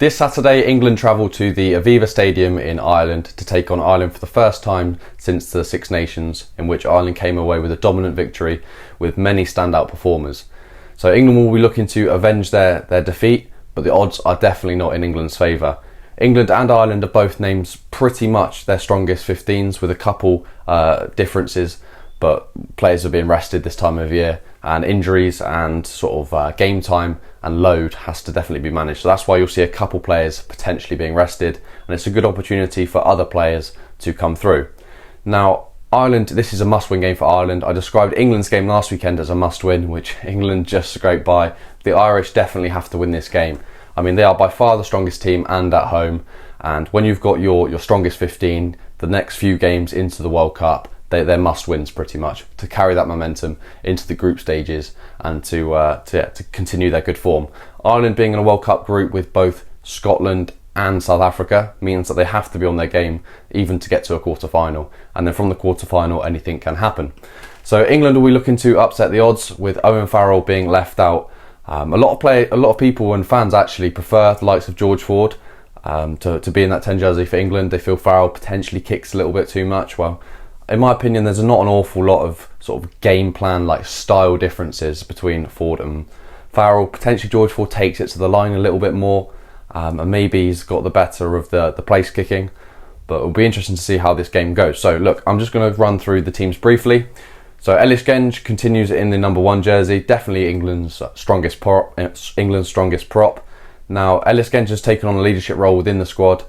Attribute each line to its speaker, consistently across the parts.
Speaker 1: This Saturday, England travel to the Aviva Stadium in Ireland to take on Ireland for the first time since the Six Nations, in which Ireland came away with a dominant victory with many standout performers. So England will be looking to avenge their defeat, but the odds are definitely not in England's favour. England and Ireland are both named pretty much their strongest 15s, with a couple differences, but players are being rested this time of year, and injuries and sort of game time and load has to definitely be managed. So that's why you'll see a couple players potentially being rested, and it's a good opportunity for other players to come through. Now, Ireland, this is a must-win game for Ireland. I described England's game last weekend as a must-win, which England just scraped by. The Irish definitely have to win this game. I mean, they are by far the strongest team and at home, and when you've got your strongest 15, the next few games into the World Cup, they're must-wins pretty much to carry that momentum into the group stages and to continue their good form. Ireland being in a World Cup group with both Scotland and South Africa means that they have to be on their game even to get to a quarter-final, and then from the quarter-final anything can happen. So England will be looking to upset the odds, with Owen Farrell being left out. A lot of people and fans actually prefer the likes of George Ford to be in that 10 jersey for England. They feel Farrell potentially kicks a little bit too much. Well, in my opinion, there's not an awful lot of sort of game plan, like style differences between Ford and Farrell. Potentially George Ford takes it to the line a little bit more, and maybe he's got the better of the place kicking, but it'll be interesting to see how this game goes. So look, I'm just going to run through the teams briefly. So Ellis Genge continues in the number 1 jersey, definitely England's strongest prop. Now, Ellis Genge has taken on a leadership role within the squad.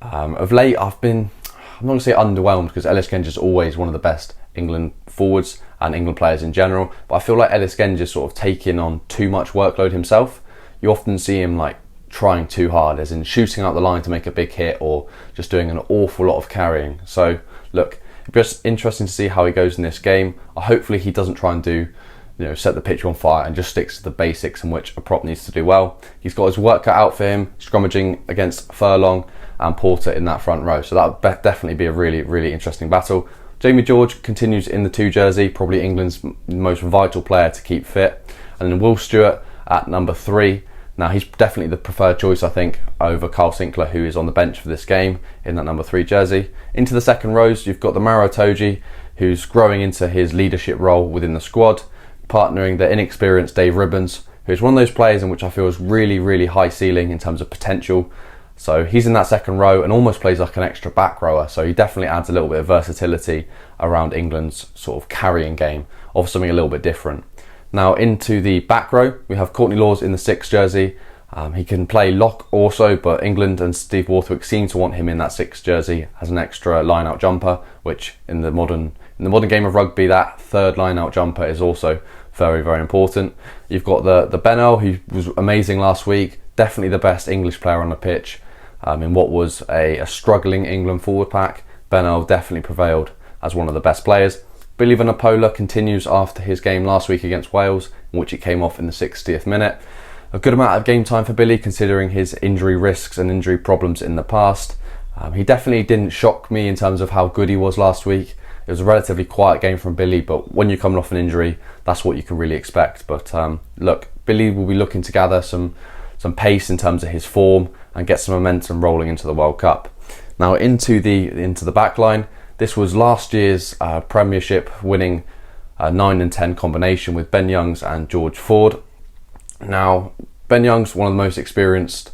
Speaker 1: Of late, I'm not going to say underwhelmed, because Ellis Genge is always one of the best England forwards and England players in general, but I feel like Ellis Genge is sort of taking on too much workload himself. You often see him like trying too hard, as in shooting out the line to make a big hit, or just doing an awful lot of carrying. So look, just interesting to see how he goes in this game. Hopefully he doesn't try and set the pitch on fire, and just sticks to the basics in which a prop needs to do well. He's got his work cut out for him, scrummaging against Furlong and Porter in that front row. So that would definitely be a really, really interesting battle. Jamie George continues in the 2 jersey, probably England's most vital player to keep fit. And then Will Stewart at number 3. Now, he's definitely the preferred choice, I think, over Carl Sinclair, who is on the bench for this game in that number 3 jersey. Into the second rows, you've got the Maro Itoje, who's growing into his leadership role within the squad, partnering the inexperienced Dave Ribbons, who's one of those players in which I feel is really, really high ceiling in terms of potential. So he's in that second row and almost plays like an extra back rower. So he definitely adds a little bit of versatility around England's sort of carrying game, of something a little bit different. Now into the back row, we have Courtney Lawes in the 6 jersey. He can play lock also, but England and Steve Borthwick seem to want him in that 6 jersey as an extra line-out jumper, which in the modern game of rugby, that third line-out jumper is also very, very important. You've got the Bennell, who was amazing last week, definitely the best English player on the pitch. In what was a struggling England forward pack, Bennell definitely prevailed as one of the best players. Billy Vunipola continues after his game last week against Wales, in which he came off in the 60th minute. A good amount of game time for Billy, considering his injury risks and injury problems in the past. He definitely didn't shock me in terms of how good he was last week. It was a relatively quiet game from Billy, but when you're coming off an injury, that's what you can really expect. But look, Billy will be looking to gather some pace in terms of his form and get some momentum rolling into the World Cup. Now into the back line, this was last year's Premiership winning 9 and 10 combination with Ben Youngs and George Ford. Now, Ben Youngs, one of the most experienced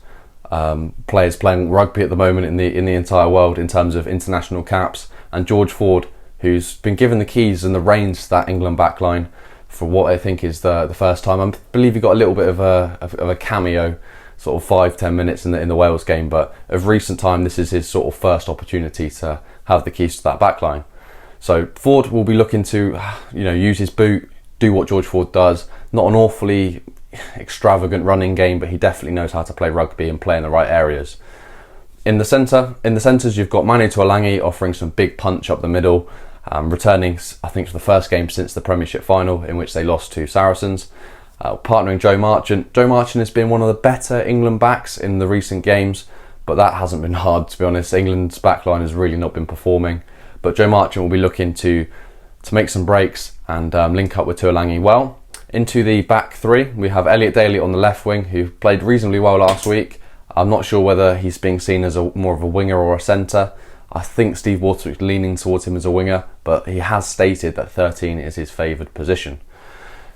Speaker 1: players playing rugby at the moment in the entire world in terms of international caps, and George Ford, who's been given the keys and the reins to that England backline for what I think is the first time. I believe he got a little bit of a cameo, sort of 5-10 minutes in the Wales game, but of recent time, this is his sort of first opportunity to have the keys to that backline. So Ford will be looking to use his boot, do what George Ford does. Not an awfully extravagant running game, but he definitely knows how to play rugby and play in the right areas. In the centres, you've got Manu Tuolangi offering some big punch up the middle, returning, I think, for the first game since the Premiership final, in which they lost to Saracens. Partnering Joe Marchant. Joe Marchant has been one of the better England backs in the recent games, but that hasn't been hard, to be honest. England's backline has really not been performing, but Joe Marchant will be looking to make some breaks and link up with Tuolangi well. Into the back 3, we have Elliot Daly on the left wing, who played reasonably well last week. I'm not sure whether he's being seen as more of a winger or a centre. I think Steve Waterwick's leaning towards him as a winger, but he has stated that 13 is his favoured position.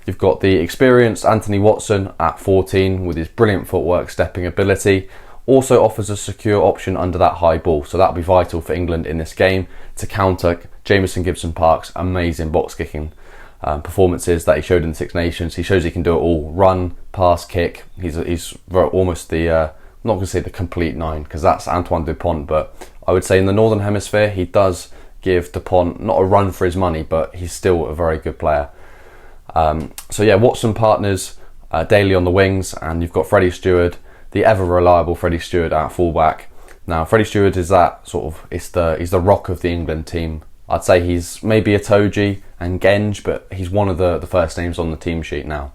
Speaker 1: You've got the experienced Anthony Watson at 14 with his brilliant footwork, stepping ability. Also offers a secure option under that high ball, so that'll be vital for England in this game to counter Jamison Gibson-Park's amazing box kicking performances that he showed in the Six Nations. He shows he can do it all: run, pass, kick. He's almost the I'm not going to say the complete nine, because that's Antoine Dupont, but I would say in the Northern Hemisphere he does give Dupont not a run for his money, but he's still a very good player. So yeah, Watson partners Daly on the wings, and you've got Freddie Stewart, the ever reliable Freddie Stewart at fullback. Now Freddie Stewart is that sort of, he's the rock of the England team. I'd say he's maybe a Toji and Genge, but he's one of the first names on the team sheet now.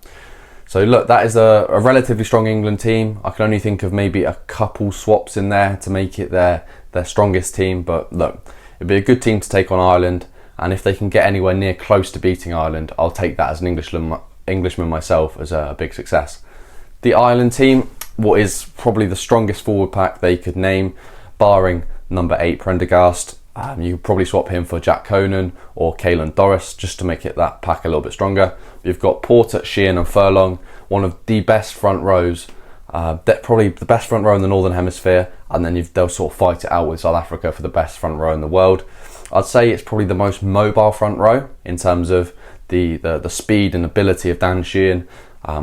Speaker 1: So look, that is a relatively strong England team. I can only think of maybe a couple swaps in there to make it their strongest team, but look, it'd be a good team to take on Ireland, and if they can get anywhere near close to beating Ireland, I'll take that as an Englishman myself as a big success. The Ireland team, what is probably the strongest forward pack they could name, barring number 8 Prendergast. You could probably swap him for Jack Conan or Caelan Doris just to make that pack a little bit stronger. You've got Porter, Sheehan and Furlong, one of the best front rows, probably the best front row in the Northern Hemisphere, and then they'll sort of fight it out with South Africa for the best front row in the world. I'd say it's probably the most mobile front row in terms of the speed and ability of Dan Sheehan.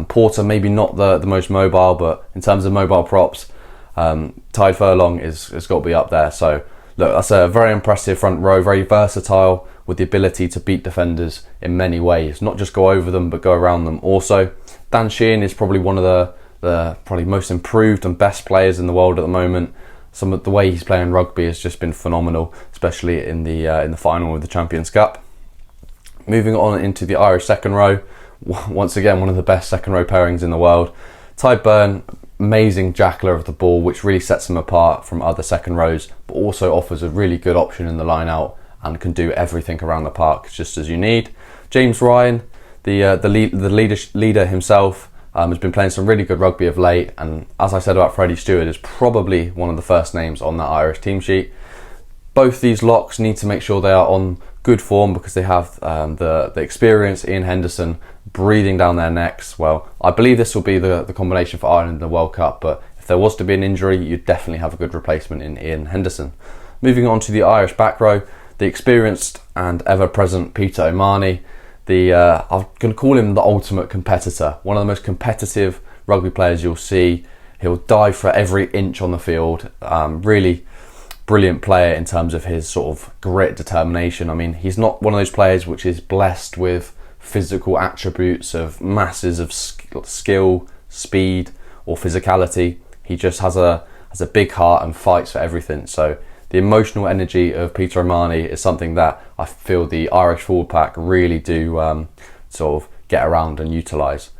Speaker 1: Porter maybe not the most mobile, but in terms of mobile props, Tadhg Furlong has got to be up there. So look, that's a very impressive front row, very versatile, with the ability to beat defenders in many ways, not just go over them but go around them also. Dan Sheehan is probably one of the probably most improved and best players in the world at the moment. Some of the way he's playing rugby has just been phenomenal, especially in the final of the Champions Cup. Moving on into the Irish second row, once again one of the best second row pairings in the world. Ty Byrne, amazing jackler of the ball, which really sets him apart from other second rows, but also offers a really good option in the line out and can do everything around the park just as you need. James Ryan, the leader himself, has been playing some really good rugby of late, and as I said about Freddie Stewart, is probably one of the first names on that Irish team sheet. Both these locks need to make sure they are on good form because they have the experience, Ian Henderson, breathing down their necks. Well, I believe this will be the combination for Ireland in the World Cup, but if there was to be an injury, you'd definitely have a good replacement in Ian Henderson. Moving on to the Irish back row, the experienced and ever-present Peter O'Mahony, I'm going to call him the ultimate competitor, one of the most competitive rugby players you'll see. He'll die for every inch on the field. Really brilliant player in terms of his sort of grit, determination. I mean, he's not one of those players which is blessed with physical attributes of masses of skill, speed or physicality. He just has a big heart and fights for everything. So the emotional energy of Peter O'Mahony is something that I feel the Irish forward pack really do sort of get around and utilise.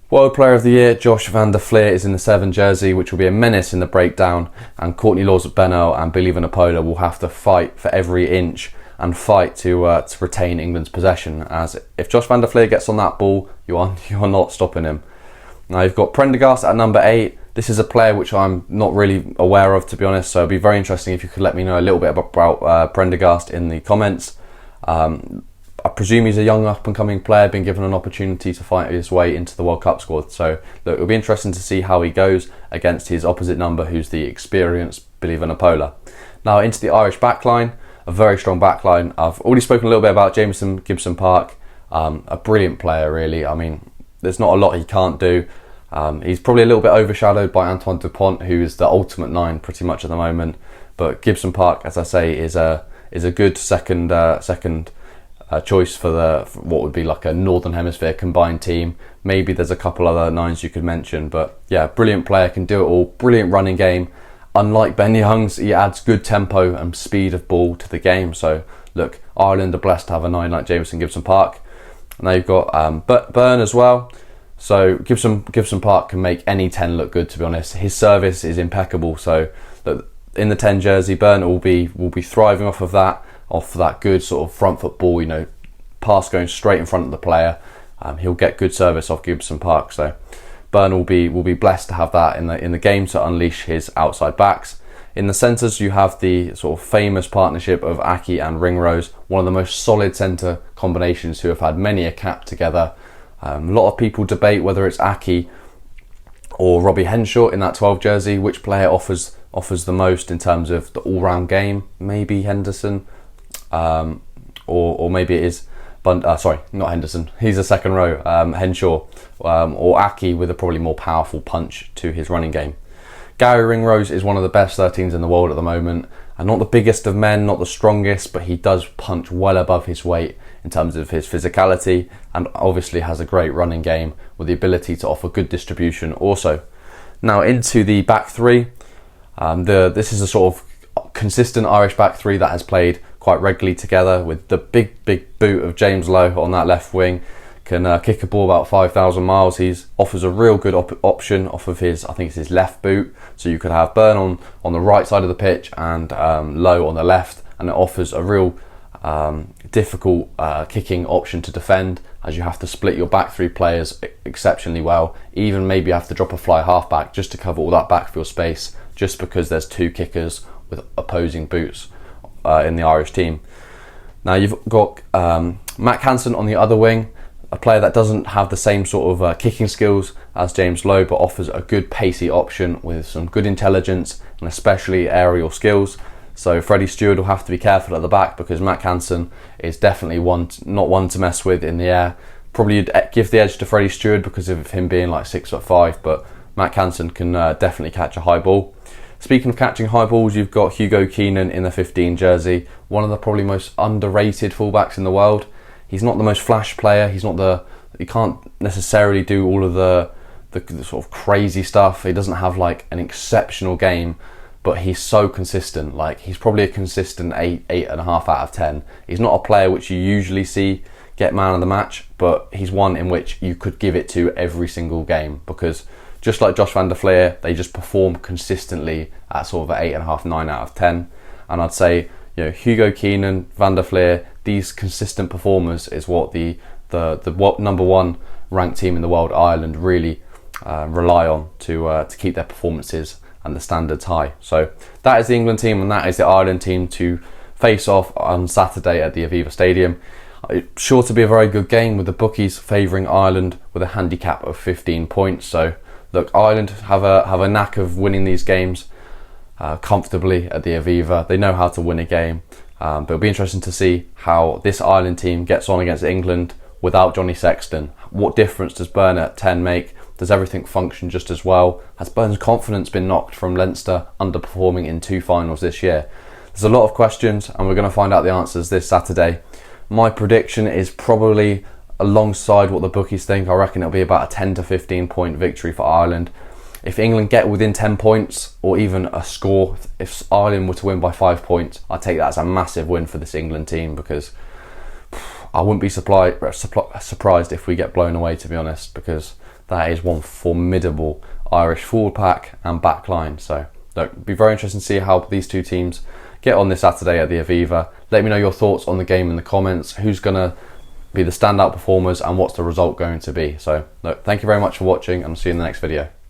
Speaker 1: World Player of the Year, Josh van der Flier, is in the 7 jersey, which will be a menace in the breakdown, and Courtney Lawes-Bennell and Billy Vunipola will have to fight for every inch and fight to retain England's possession, as if Josh van der Flier gets on that ball, you are not stopping him. Now you've got Prendergast at number 8. This is a player which I'm not really aware of, to be honest, so it'd be very interesting if you could let me know a little bit about Prendergast in the comments. I presume he's a young up-and-coming player, being given an opportunity to fight his way into the World Cup squad. So look, it'll be interesting to see how he goes against his opposite number, who's the experienced Billy Vunipola. Now into the Irish backline, a very strong backline. I've already spoken a little bit about Jamison Gibson-Park, a brilliant player really. I mean, there's not a lot he can't do. He's probably a little bit overshadowed by Antoine Dupont, who is the ultimate 9 pretty much at the moment. But Gibson-Park, as I say, is a good second choice for what would be like a Northern Hemisphere combined team. Maybe there's a couple other 9s you could mention, but yeah, brilliant player, can do it all. Brilliant running game. Unlike Ben Youngs, he adds good tempo and speed of ball to the game. So look, Ireland are blessed to have a 9 like Jamison Gibson-Park. Now you've got Byrne as well. So Gibson-Park can make any 10 look good, to be honest. His service is impeccable. So look, in the 10 jersey, Byrne will be thriving off that good sort of front foot ball, pass going straight in front of the player. He'll get good service off Gibson-Park. So Byrne will be blessed to have that in the game to unleash his outside backs. In the centres, you have the sort of famous partnership of Aki and Ringrose, one of the most solid centre combinations who have had many a cap together. A lot of people debate whether it's Aki or Robbie Henshaw in that 12 jersey, which player offers the most in terms of the all-round game. Maybe Henderson, or maybe it is, sorry, not Henderson, he's a second row, Henshaw, or Aki with a probably more powerful punch to his running game. Gary Ringrose is one of the best 13s in the world at the moment, and not the biggest of men, not the strongest, but he does punch well above his weight in terms of his physicality, and obviously has a great running game with the ability to offer good distribution also. Now into the back three. This is a sort of consistent Irish back three that has played quite regularly together, with the big boot of James Lowe on that left wing. Can kick a ball about 5,000 miles. He offers a real good option off of his, I think it's his left boot. So you could have Byrne on the right side of the pitch and Lowe on the left, and it offers a real difficult kicking option to defend, as you have to split your back three players exceptionally well. Even maybe you have to drop a fly halfback just to cover all that backfield space, just because there's two kickers with opposing boots in the Irish team. Now you've got Matt Hansen on the other wing, a player that doesn't have the same sort of kicking skills as James Lowe, but offers a good pacey option with some good intelligence and especially aerial skills. So Freddie Stewart will have to be careful at the back, because Matt Hansen is definitely not one to mess with in the air. Probably you'd give the edge to Freddie Stewart because of him being like 6'5", but Matt Hansen can definitely catch a high ball. Speaking of catching high balls, you've got Hugo Keenan in the 15 jersey, one of the probably most underrated fullbacks in the world. He's not the most flash player. He can't necessarily do all of the sort of crazy stuff. He doesn't have like an exceptional game, but he's so consistent. Like, he's probably a consistent 8.5 out of 10. He's not a player which you usually see get man of the match, but he's one in which you could give it to every single game, because just like Josh van der Fleer, they just perform consistently at sort of an 8.5, 9 out of 10. And I'd say, Hugo Keenan, van der Fleer, these consistent performers is what the number one ranked team in the world, Ireland, really rely on to keep their performances and the standards high. So that is the England team, and that is the Ireland team to face off on Saturday at the Aviva Stadium. It's sure to be a very good game, with the bookies favouring Ireland with a handicap of 15 points. So look, Ireland have a knack of winning these games comfortably at the Aviva. They know how to win a game, but it'll be interesting to see how this Ireland team gets on against England without Johnny Sexton. What difference does Byrne at 10 make? Does everything function just as well? Has Byrne's confidence been knocked from Leinster underperforming in 2 finals this year? There's a lot of questions, and we're going to find out the answers this Saturday. My prediction is probably alongside what the bookies think. I reckon it'll be about a 10 to 15 point victory for Ireland. If England get within 10 points or even a score, if Ireland were to win by 5 points, I'd take that as a massive win for this England team, because I wouldn't be surprised if we get blown away, to be honest, because that is one formidable Irish forward pack and back line. So look, it'll be very interesting to see how these two teams get on this Saturday at the Aviva. Let me know your thoughts on the game in the comments. Who's going to be the standout performers and what's the result going to be? So look, thank you very much for watching, and I'll see you in the next video.